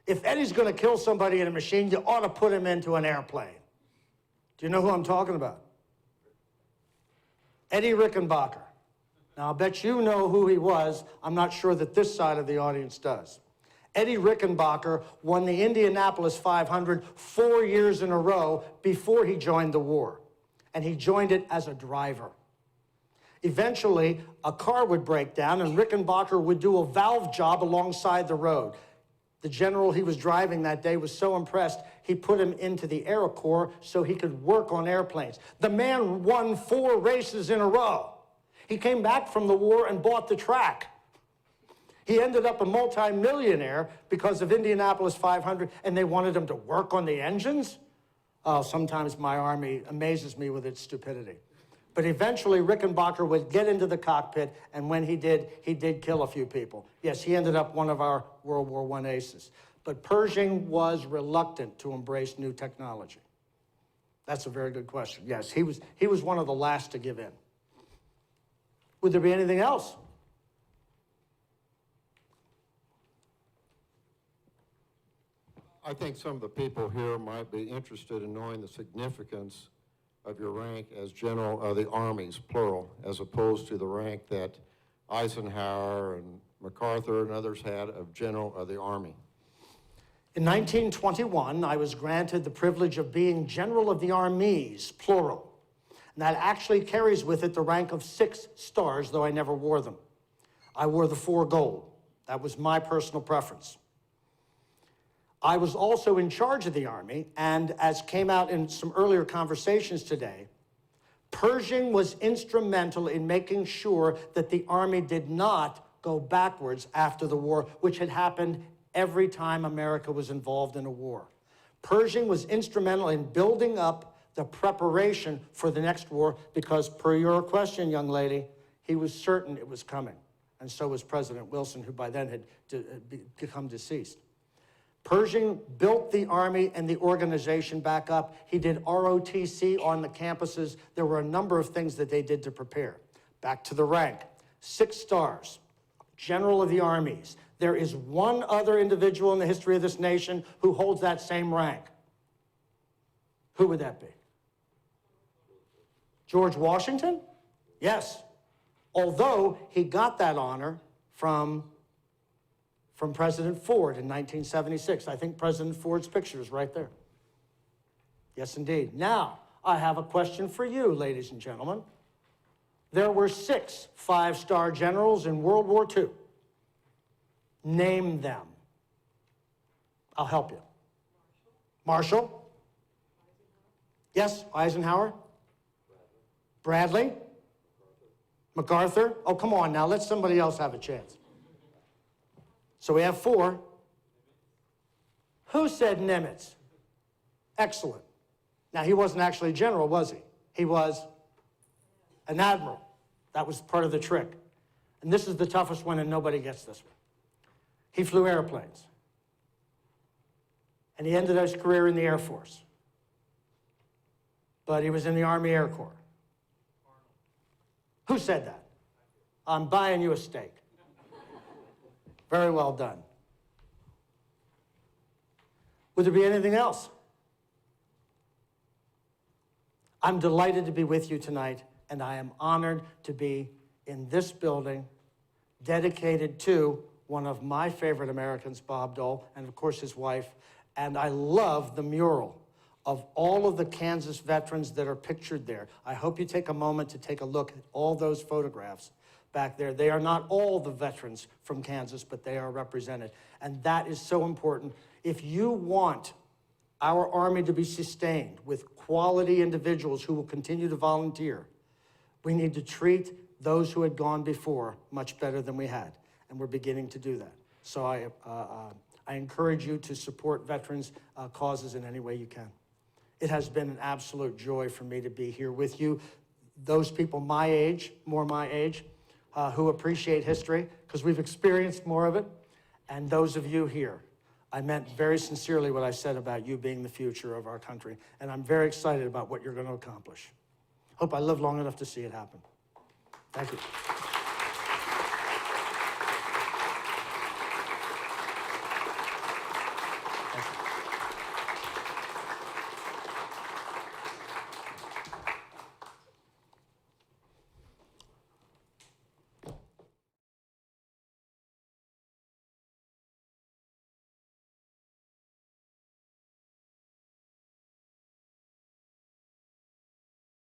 if Eddie's going to kill somebody in a machine, you ought to put him into an airplane. Do you know who I'm talking about? Eddie Rickenbacker. Now, I'll bet you know who he was. I'm not sure that this side of the audience does. Eddie Rickenbacker won the Indianapolis 500 4 years in a row before he joined the war. And he joined it as a driver. Eventually, a car would break down and Rickenbacker would do a valve job alongside the road. The general he was driving that day was so impressed, he put him into the Air Corps so he could work on airplanes. The man won 4 races in a row. He came back from the war and bought the track. He ended up a multi-millionaire because of Indianapolis 500, and they wanted him to work on the engines? Oh, sometimes my Army amazes me with its stupidity. But eventually, Rickenbacker would get into the cockpit, and when he did kill a few people. Yes, he ended up one of our World War I aces. But Pershing was reluctant to embrace new technology. That's a very good question. Yes, he was one of the last to give in. Would there be anything else? I think some of the people here might be interested in knowing the significance of your rank as General of the Armies, plural, as opposed to the rank that Eisenhower and MacArthur and others had of General of the Army. In 1921, I was granted the privilege of being General of the Armies, plural. And that actually carries with it the rank of 6 stars, though I never wore them. I wore the 4 gold. That was my personal preference. I was also in charge of the Army, and as came out in some earlier conversations today, Pershing was instrumental in making sure that the Army did not go backwards after the war, which had happened every time America was involved in a war. Pershing was instrumental in building up the preparation for the next war, because per your question, young lady, he was certain it was coming. And so was President Wilson, who by then had become deceased. Pershing built the Army and the organization back up. He did ROTC on the campuses. There were a number of things that they did to prepare. Back to the rank. 6 stars, General of the Armies. There is one other individual in the history of this nation who holds that same rank. Who would that be? George Washington? Yes. Although he got that honor from President Ford in 1976. I think President Ford's picture is right there. Yes, indeed. Now, I have a question for you, ladies and gentlemen. There were 6 5-star generals in World War II. Name them. I'll help you. Marshall? Yes, Eisenhower? Bradley? MacArthur? Oh, come on now, let somebody else have a chance. So we have 4. Who said Nimitz? Excellent. Now, he wasn't actually a general, was he? He was an admiral. That was part of the trick. And this is the toughest one, and nobody gets this one. He flew airplanes. And he ended his career in the Air Force. But he was in the Army Air Corps. Who said that? I'm buying you a steak. Very well done. Would there be anything else? I'm delighted to be with you tonight, and I am honored to be in this building dedicated to one of my favorite Americans, Bob Dole, and of course his wife. And I love the mural of all of the Kansas veterans that are pictured there. I hope you take a moment to take a look at all those photographs back there. They are not all the veterans from Kansas, but they are represented. And that is so important. If you want our Army to be sustained with quality individuals who will continue to volunteer, we need to treat those who had gone before much better than we had. And we're beginning to do that. So I encourage you to support veterans' causes in any way you can. It has been an absolute joy for me to be here with you. Those people my age, more my age, who appreciate history, because we've experienced more of it. And those of you here, I meant very sincerely what I said about you being the future of our country. And I'm very excited about what you're going to accomplish. Hope I live long enough to see it happen. Thank you.